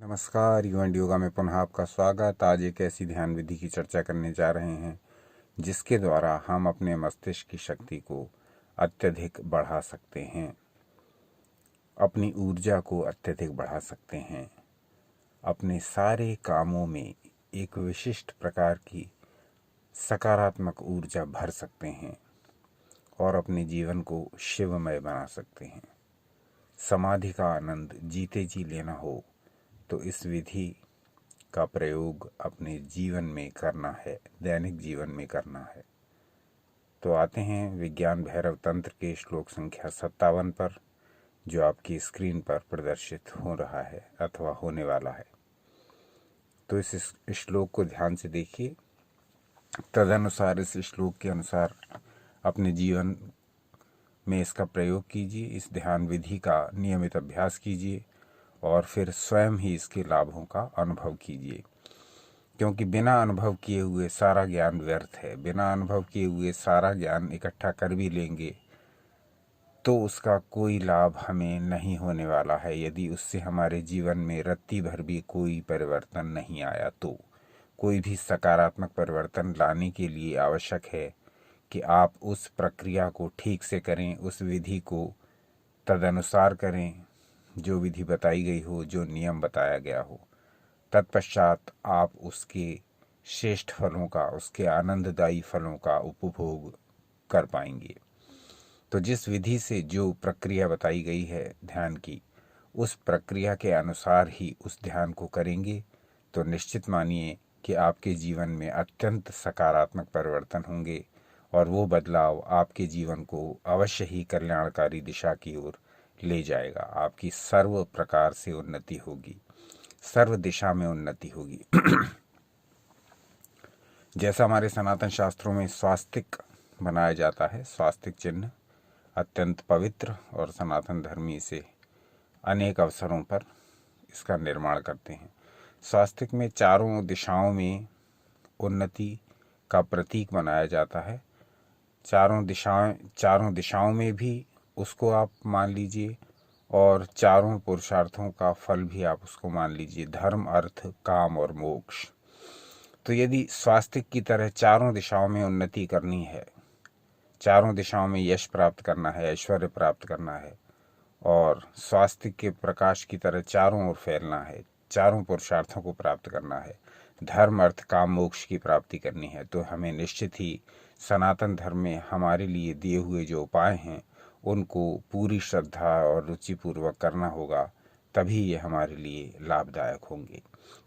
नमस्कार, युवन योगा में पुनः आपका स्वागत। आज एक ऐसी ध्यान विधि की चर्चा करने जा रहे हैं जिसके द्वारा हम अपने मस्तिष्क की शक्ति को अत्यधिक बढ़ा सकते हैं, अपनी ऊर्जा को अत्यधिक बढ़ा सकते हैं, अपने सारे कामों में एक विशिष्ट प्रकार की सकारात्मक ऊर्जा भर सकते हैं और अपने जीवन को शिवमय बना सकते हैं। समाधि का आनंद जीते जी लेना हो तो इस विधि का प्रयोग अपने जीवन में करना है, दैनिक जीवन में करना है। तो आते हैं विज्ञान भैरव तंत्र के श्लोक संख्या 57 पर, जो आपकी स्क्रीन पर प्रदर्शित हो रहा है अथवा होने वाला है। तो इस श्लोक को ध्यान से देखिए, तदनुसार इस श्लोक के अनुसार अपने जीवन में इसका प्रयोग कीजिए, इस ध्यान विधि का नियमित अभ्यास कीजिए और फिर स्वयं ही इसके लाभों का अनुभव कीजिए। क्योंकि बिना अनुभव किए हुए सारा ज्ञान व्यर्थ है। बिना अनुभव किए हुए सारा ज्ञान इकट्ठा कर भी लेंगे तो उसका कोई लाभ हमें नहीं होने वाला है, यदि उससे हमारे जीवन में रत्ती भर भी कोई परिवर्तन नहीं आया। तो कोई भी सकारात्मक परिवर्तन लाने के लिए आवश्यक है कि आप उस प्रक्रिया को ठीक से करें, उस विधि को तदनुसार करें, जो विधि बताई गई हो, जो नियम बताया गया हो। तत्पश्चात आप उसके श्रेष्ठ फलों का, उसके आनंददायी फलों का उपभोग कर पाएंगे। तो जिस विधि से जो प्रक्रिया बताई गई है ध्यान की, उस प्रक्रिया के अनुसार ही उस ध्यान को करेंगे तो निश्चित मानिए कि आपके जीवन में अत्यंत सकारात्मक परिवर्तन होंगे और वो बदलाव आपके जीवन को अवश्य ही कल्याणकारी दिशा की ओर ले जाएगा। आपकी सर्व प्रकार से उन्नति होगी, सर्व दिशा में उन्नति होगी। जैसा हमारे सनातन शास्त्रों में स्वास्तिक बनाया जाता है, स्वास्तिक चिन्ह अत्यंत पवित्र, और सनातन धर्मी इसे अनेक अवसरों पर इसका निर्माण करते हैं। स्वास्तिक में चारों दिशाओं में उन्नति का प्रतीक बनाया जाता है। चारों दिशाओं में भी उसको आप मान लीजिए और चारों पुरुषार्थों का फल भी आप उसको मान लीजिए, धर्म, अर्थ, काम और मोक्ष। तो यदि स्वास्तिक की तरह चारों दिशाओं में उन्नति करनी है, चारों दिशाओं में यश प्राप्त करना है, ऐश्वर्य प्राप्त करना है और स्वास्तिक के प्रकाश की तरह चारों ओर फैलना है, चारों पुरुषार्थों को प्राप्त करना है, धर्म, अर्थ, काम, मोक्ष की प्राप्ति करनी है, तो हमें निश्चित ही सनातन धर्म में हमारे लिए दिए हुए जो उपाय हैं उनको पूरी श्रद्धा और रुचिपूर्वक करना होगा, तभी ये हमारे लिए लाभदायक होंगे।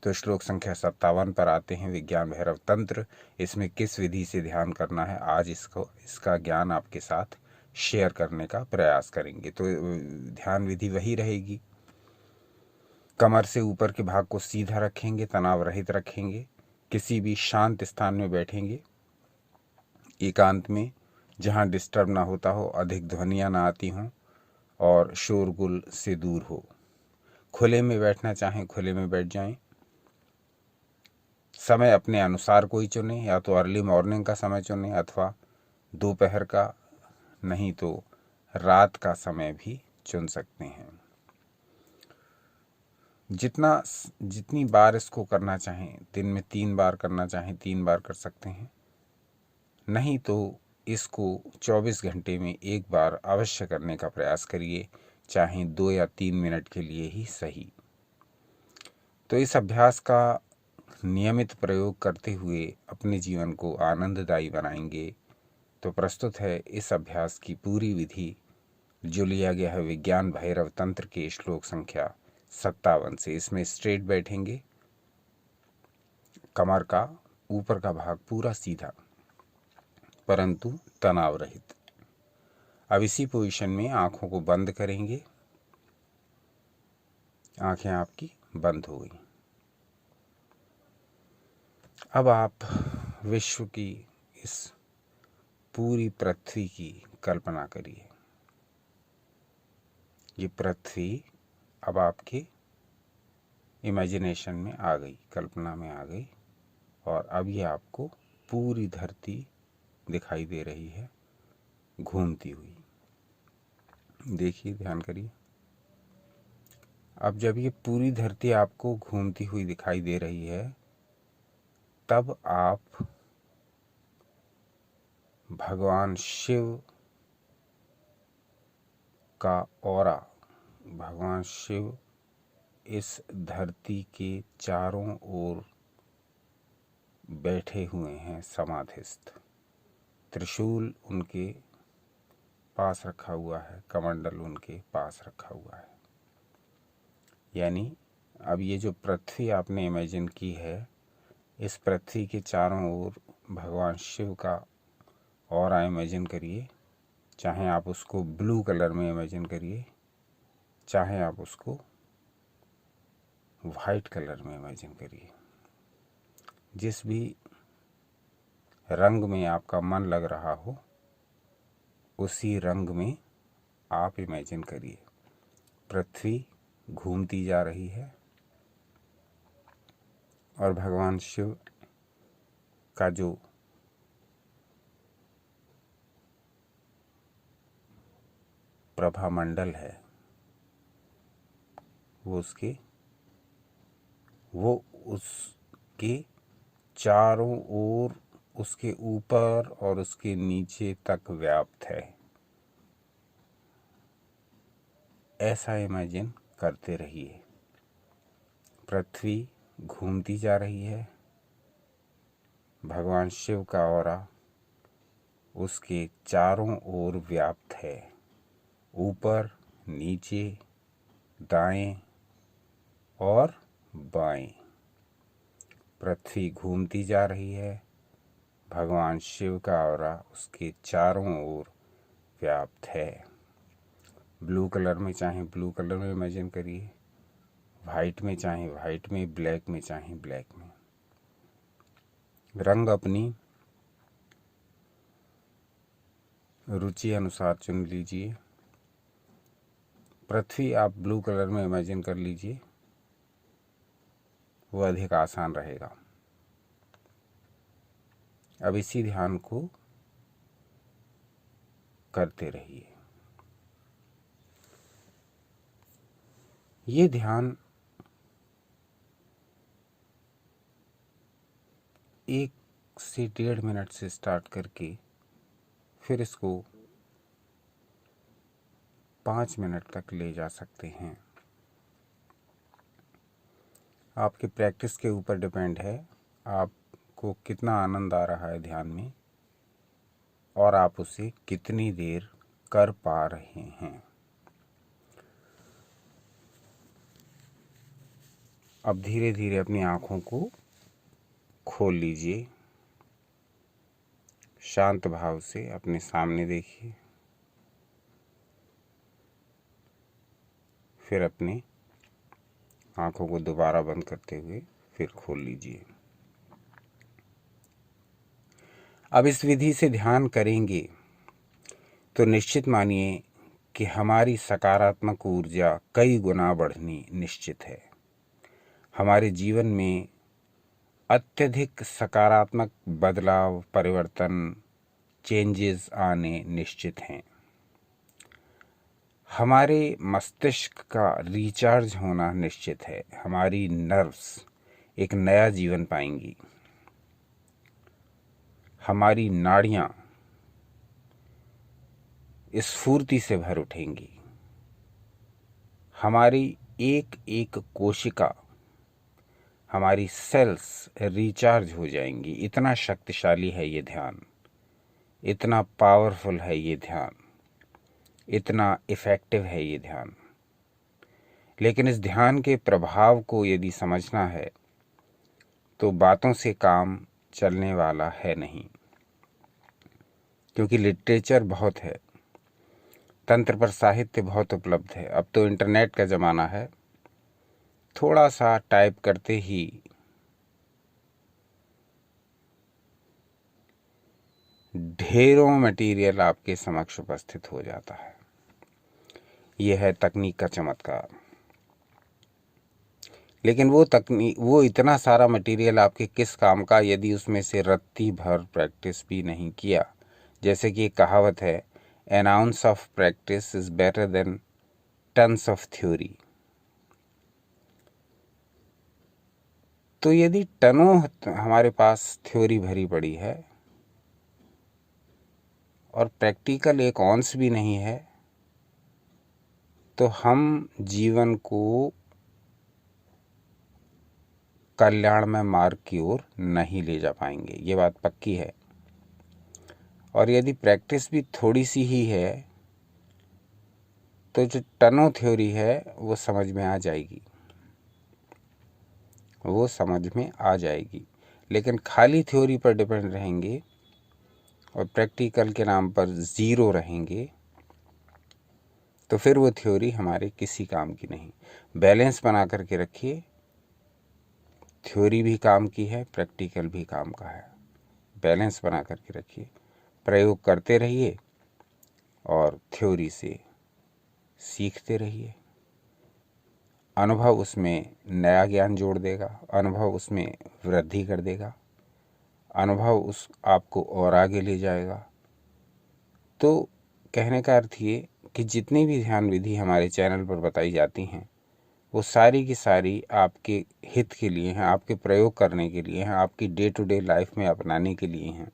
तो श्लोक संख्या 57 पर आते हैं, विज्ञान भैरव तंत्र। इसमें किस विधि से ध्यान करना है, आज इसका ज्ञान आपके साथ शेयर करने का प्रयास करेंगे। तो ध्यान विधि वही रहेगी। कमर से ऊपर के भाग को सीधा रखेंगे, तनाव रहित रखेंगे, किसी भी शांत स्थान में बैठेंगे, एकांत में, जहाँ डिस्टर्ब ना होता हो, अधिक ध्वनियाँ ना आती हों और शोरगुल से दूर हो। खुले में बैठना चाहें खुले में बैठ जाएं। समय अपने अनुसार कोई चुने, या तो अर्ली मॉर्निंग का समय चुने अथवा दोपहर का, नहीं तो रात का समय भी चुन सकते हैं। जितनी बार इसको करना चाहें, दिन में 3 बार करना चाहें 3 बार कर सकते हैं, नहीं तो इसको 24 घंटे में 1 बार अवश्य करने का प्रयास करिए, चाहे 2 या 3 मिनट के लिए ही सही। तो इस अभ्यास का नियमित प्रयोग करते हुए अपने जीवन को आनंददायी बनाएंगे। तो प्रस्तुत है इस अभ्यास की पूरी विधि, जो लिया गया है विज्ञान भैरव तंत्र के श्लोक संख्या 57 से। इसमें स्ट्रेट बैठेंगे, कमर का ऊपर का भाग पूरा सीधा परंतु तनाव रहित। अब इसी पोजीशन में आंखों को बंद करेंगे। आंखें आपकी बंद हो गई। अब आप विश्व की इस पूरी पृथ्वी की कल्पना करिए। ये पृथ्वी अब आपके इमेजिनेशन में आ गई, कल्पना में आ गई, और अब ये आपको पूरी धरती दिखाई दे रही है घूमती हुई। देखिए, ध्यान करिए। अब जब ये पूरी धरती आपको घूमती हुई दिखाई दे रही है, तब आप भगवान शिव का ऑरा, भगवान शिव इस धरती के चारों ओर बैठे हुए हैं समाधिस्थ। त्रिशूल उनके पास रखा हुआ है, कमंडल उनके पास रखा हुआ है। यानी अब ये जो पृथ्वी आपने इमेजिन की है, इस पृथ्वी के चारों ओर भगवान शिव का ऑरा इमेजिन करिए। चाहे आप उसको ब्लू कलर में इमेजिन करिए, चाहे आप उसको वाइट कलर में इमेजिन करिए। जिस भी रंग में आपका मन लग रहा हो, उसी रंग में आप इमेजिन करिए। पृथ्वी घूमती जा रही है और भगवान शिव का जो प्रभा मंडल है वो उसके चारों ओर, उसके ऊपर और उसके नीचे तक व्याप्त है। ऐसा इमेजिन करते रहिए। पृथ्वी घूमती जा रही है, भगवान शिव का ऑरा उसके चारों ओर व्याप्त है, ऊपर, नीचे, दाएं और बाएं। पृथ्वी घूमती जा रही है, भगवान शिव का ऑरा उसके चारों ओर व्याप्त है। ब्लू कलर में चाहे ब्लू कलर में इमेजिन करिए, वाइट में चाहे वाइट में, ब्लैक में चाहे ब्लैक में। रंग अपनी रुचि अनुसार चुन लीजिए। पृथ्वी आप ब्लू कलर में इमेजिन कर लीजिए, वो अधिक आसान रहेगा। अब इसी ध्यान को करते रहिए। ये ध्यान 1 से 1.5 मिनट से स्टार्ट करके फिर इसको 5 मिनट तक ले जा सकते हैं। आपके प्रैक्टिस के ऊपर डिपेंड है, आपको कितना आनंद आ रहा है ध्यान में और आप उसे कितनी देर कर पा रहे हैं। अब धीरे धीरे अपनी आँखों को खोल लीजिए। शांत भाव से अपने सामने देखिए, फिर अपनी आँखों को दोबारा बंद करते हुए फिर खोल लीजिए। अब इस विधि से ध्यान करेंगे तो निश्चित मानिए कि हमारी सकारात्मक ऊर्जा कई गुना बढ़नी निश्चित है। हमारे जीवन में अत्यधिक सकारात्मक बदलाव, परिवर्तन, चेंजेस आने निश्चित हैं। हमारे मस्तिष्क का रिचार्ज होना निश्चित है। हमारी नर्व्स एक नया जीवन पाएंगी। हमारी नाड़ियां स्फूर्ति से भर उठेंगी। हमारी एक एक कोशिका, हमारी सेल्स रिचार्ज हो जाएंगी। इतना शक्तिशाली है ये ध्यान, इतना पावरफुल है ये ध्यान, इतना इफ़ेक्टिव है ये ध्यान। लेकिन इस ध्यान के प्रभाव को यदि समझना है तो बातों से काम चलने वाला है नहीं, क्योंकि लिटरेचर बहुत है, तंत्र पर साहित्य बहुत उपलब्ध है। अब तो इंटरनेट का ज़माना है, थोड़ा सा टाइप करते ही ढेरों मटेरियल आपके समक्ष उपस्थित हो जाता है। यह है तकनीक का चमत्कार। लेकिन वो इतना सारा मटेरियल आपके किस काम का, यदि उसमें से रत्ती भर प्रैक्टिस भी नहीं किया। जैसे कि एक कहावत है, N ounce of practice is better than tons of theory. तो यदि टनों हमारे पास थ्योरी भरी पड़ी है और प्रैक्टिकल एक औंस भी नहीं है, तो हम जीवन को कल्याणमय मार्ग की ओर नहीं ले जा पाएंगे, ये बात पक्की है। और यदि प्रैक्टिस भी थोड़ी सी ही है तो जो टनों थ्योरी है वो समझ में आ जाएगी, वो समझ में आ जाएगी। लेकिन खाली थ्योरी पर डिपेंड रहेंगे और प्रैक्टिकल के नाम पर ज़ीरो रहेंगे तो फिर वो थ्योरी हमारे किसी काम की नहीं। बैलेंस बना करके रखिए, थ्योरी भी काम की है, प्रैक्टिकल भी काम का है। बैलेंस बना करके रखिए, प्रयोग करते रहिए और थ्योरी से सीखते रहिए। अनुभव उसमें नया ज्ञान जोड़ देगा, अनुभव उसमें वृद्धि कर देगा, अनुभव उस आपको और आगे ले जाएगा। तो कहने का अर्थ ये कि जितनी भी ध्यान विधि हमारे चैनल पर बताई जाती हैं वो सारी की सारी आपके हित के लिए हैं, आपके प्रयोग करने के लिए हैं, आपकी डे टू डे लाइफ में अपनाने के लिए हैं,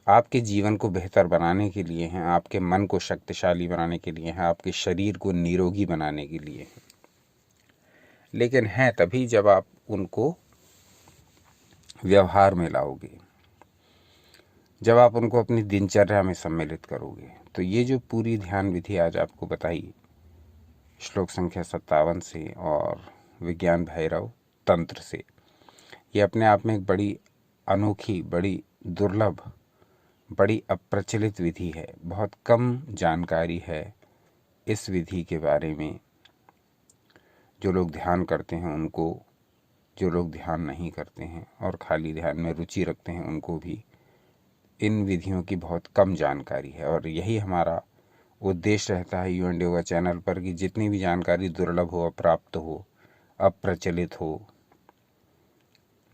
आपके जीवन को बेहतर बनाने के लिए हैं, आपके मन को शक्तिशाली बनाने के लिए हैं, आपके शरीर को निरोगी बनाने के लिए हैं। लेकिन हैं तभी जब आप उनको व्यवहार में लाओगे, जब आप उनको अपनी दिनचर्या में सम्मिलित करोगे। तो ये जो पूरी ध्यान विधि आज आपको बताई श्लोक संख्या 57 से और विज्ञान भैरव तंत्र से, ये अपने आप में एक बड़ी अनोखी, बड़ी दुर्लभ, बड़ी अप्रचलित विधि है। बहुत कम जानकारी है इस विधि के बारे में। जो लोग ध्यान करते हैं उनको, जो लोग ध्यान नहीं करते हैं और खाली ध्यान में रुचि रखते हैं उनको भी इन विधियों की बहुत कम जानकारी है। और यही हमारा उद्देश्य रहता है यू एंड योगा चैनल पर कि जितनी भी जानकारी दुर्लभ हो, अप्राप्त हो, अप्रचलित हो,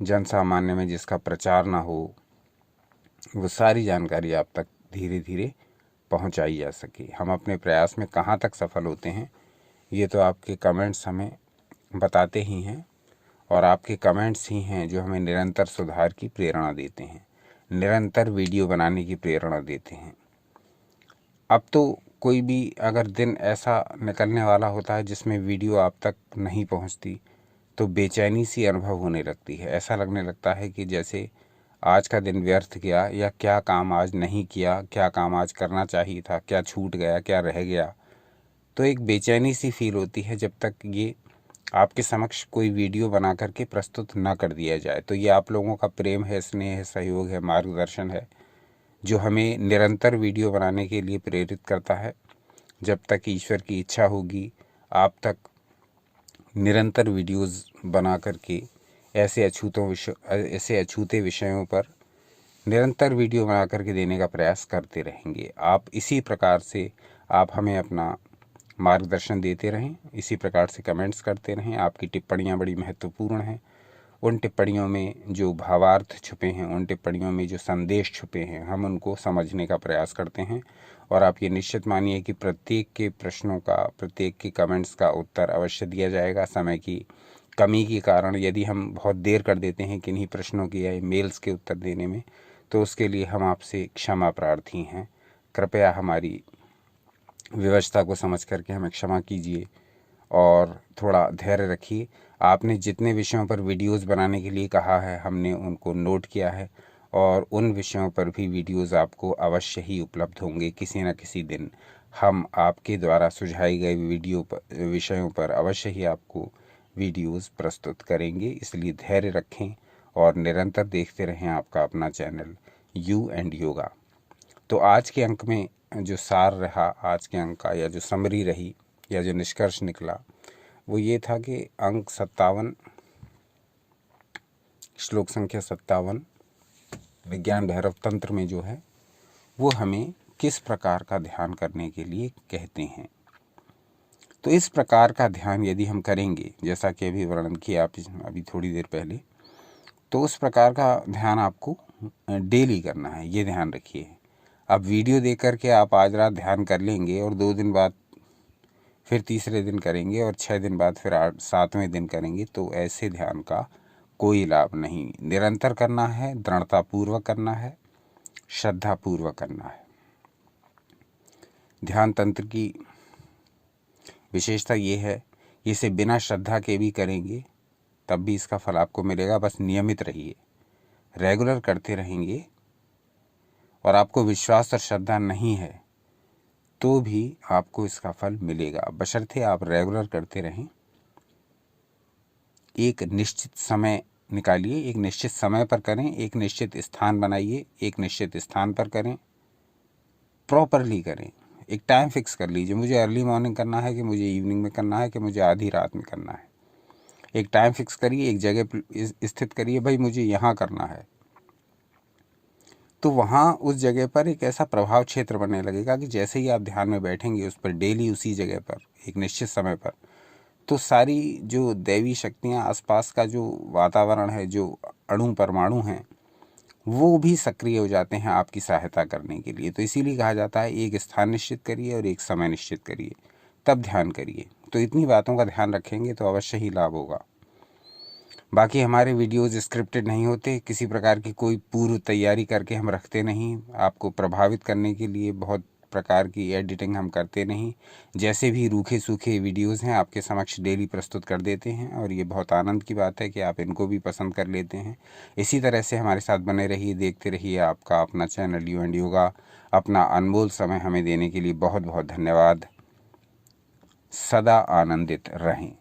जन सामान्य में जिसका प्रचार ना हो, वो सारी जानकारी आप तक धीरे धीरे पहुंचाई जा सके। हम अपने प्रयास में कहाँ तक सफल होते हैं ये तो आपके कमेंट्स हमें बताते ही हैं, और आपके कमेंट्स ही हैं जो हमें निरंतर सुधार की प्रेरणा देते हैं, निरंतर वीडियो बनाने की प्रेरणा देते हैं। अब तो कोई भी अगर दिन ऐसा निकलने वाला होता है जिसमें वीडियो आप तक नहीं पहुंचती तो बेचैनी सी अनुभव होने लगती है। ऐसा लगने लगता है कि जैसे आज का दिन व्यर्थ गया, या क्या काम आज नहीं किया, क्या काम आज करना चाहिए था, क्या छूट गया, क्या रह गया। तो एक बेचैनी सी फील होती है जब तक ये आपके समक्ष कोई वीडियो बना करके प्रस्तुत ना कर दिया जाए। तो ये आप लोगों का प्रेम है, स्नेह है, सहयोग है, मार्गदर्शन है जो हमें निरंतर वीडियो बनाने के लिए प्रेरित करता है। जब तक ईश्वर की इच्छा होगी आप तक निरंतर वीडियोस बना करके ऐसे अछूते विषयों पर निरंतर वीडियो बना करके देने का प्रयास करते रहेंगे। आप इसी प्रकार से आप हमें अपना मार्गदर्शन देते रहें, इसी प्रकार से कमेंट्स करते रहें। आपकी टिप्पणियाँ बड़ी महत्वपूर्ण हैं। उन टिप्पणियों में जो भावार्थ छुपे हैं, उन टिप्पणियों में जो संदेश छुपे हैं, हम उनको समझने का प्रयास करते हैं। और आप ये निश्चित मानिए कि प्रत्येक के प्रश्नों का, प्रत्येक के कमेंट्स का उत्तर अवश्य दिया जाएगा। समय की कमी के कारण यदि हम बहुत देर कर देते हैं किन्हीं प्रश्नों की या मेल्स के उत्तर देने में, तो उसके लिए हम आपसे क्षमा प्रार्थी हैं। कृपया हमारी व्यवस्था को समझ करके हमें क्षमा कीजिए और थोड़ा धैर्य रखिए। आपने जितने विषयों पर वीडियोस बनाने के लिए कहा है हमने उनको नोट किया है, और उन विषयों पर भी वीडियोस आपको अवश्य ही उपलब्ध होंगे। किसी न किसी दिन हम आपके द्वारा सुझाए गए विषयों पर अवश्य ही आपको वीडियोस प्रस्तुत करेंगे। इसलिए धैर्य रखें और निरंतर देखते रहें आपका अपना चैनल यू एंड योगा। तो आज के अंक में जो सार रहा, आज के अंक का या जो समरी रही या जो निष्कर्ष निकला वो ये था कि अंक 57 श्लोक संख्या 57 विज्ञान भैरव तंत्र में जो है वो हमें किस प्रकार का ध्यान करने के लिए कहते हैं। तो इस प्रकार का ध्यान यदि हम करेंगे, जैसा कि अभी वर्णन किया आप अभी थोड़ी देर पहले, तो उस प्रकार का ध्यान आपको डेली करना है, ये ध्यान रखिए। अब वीडियो देख करके आप आज रात ध्यान कर लेंगे और 2 दिन बाद फिर तीसरे दिन करेंगे और 6 दिन बाद फिर 7वें दिन करेंगे, तो ऐसे ध्यान का कोई लाभ नहीं। निरंतर करना है, दृढ़तापूर्वक करना है, श्रद्धापूर्वक करना है। ध्यान तंत्र की विशेषता ये है, इसे बिना श्रद्धा के भी करेंगे तब भी इसका फल आपको मिलेगा। बस नियमित रहिए, रेगुलर करते रहेंगे और आपको विश्वास और श्रद्धा नहीं है तो भी आपको इसका फल मिलेगा, बशर्ते आप रेगुलर करते रहें। एक निश्चित समय निकालिए, एक निश्चित समय पर करें, एक निश्चित स्थान बनाइए, एक निश्चित स्थान पर करें, प्रॉपरली करें। एक टाइम फिक्स कर लीजिए, मुझे अर्ली मॉर्निंग करना है कि मुझे इवनिंग में करना है कि मुझे आधी रात में करना है। एक टाइम फिक्स करिए, एक जगह स्थित करिए, भाई मुझे यहाँ करना है। तो वहाँ उस जगह पर एक ऐसा प्रभाव क्षेत्र बनने लगेगा कि जैसे ही आप ध्यान में बैठेंगे उस पर डेली उसी जगह पर एक निश्चित समय पर, तो सारी जो दैवी शक्तियाँ, आसपास का जो वातावरण है, जो अणु परमाणु हैं, वो भी सक्रिय हो जाते हैं आपकी सहायता करने के लिए। तो इसीलिए कहा जाता है एक स्थान निश्चित करिए और एक समय निश्चित करिए, तब ध्यान करिए। तो इतनी बातों का ध्यान रखेंगे तो अवश्य ही लाभ होगा। बाकी हमारे वीडियोज़ स्क्रिप्टेड नहीं होते, किसी प्रकार की कोई पूर्व तैयारी करके हम रखते नहीं। आपको प्रभावित करने के लिए बहुत प्रकार की एडिटिंग हम करते नहीं। जैसे भी रूखे सूखे वीडियोज़ हैं आपके समक्ष डेली प्रस्तुत कर देते हैं, और ये बहुत आनंद की बात है कि आप इनको भी पसंद कर लेते हैं। इसी तरह से हमारे साथ बने रहिए, देखते रहिए। आपका अपना चैनल यू एंड योगा। अपना अनमोल समय हमें देने के लिए बहुत बहुत धन्यवाद। सदा आनंदित रहें।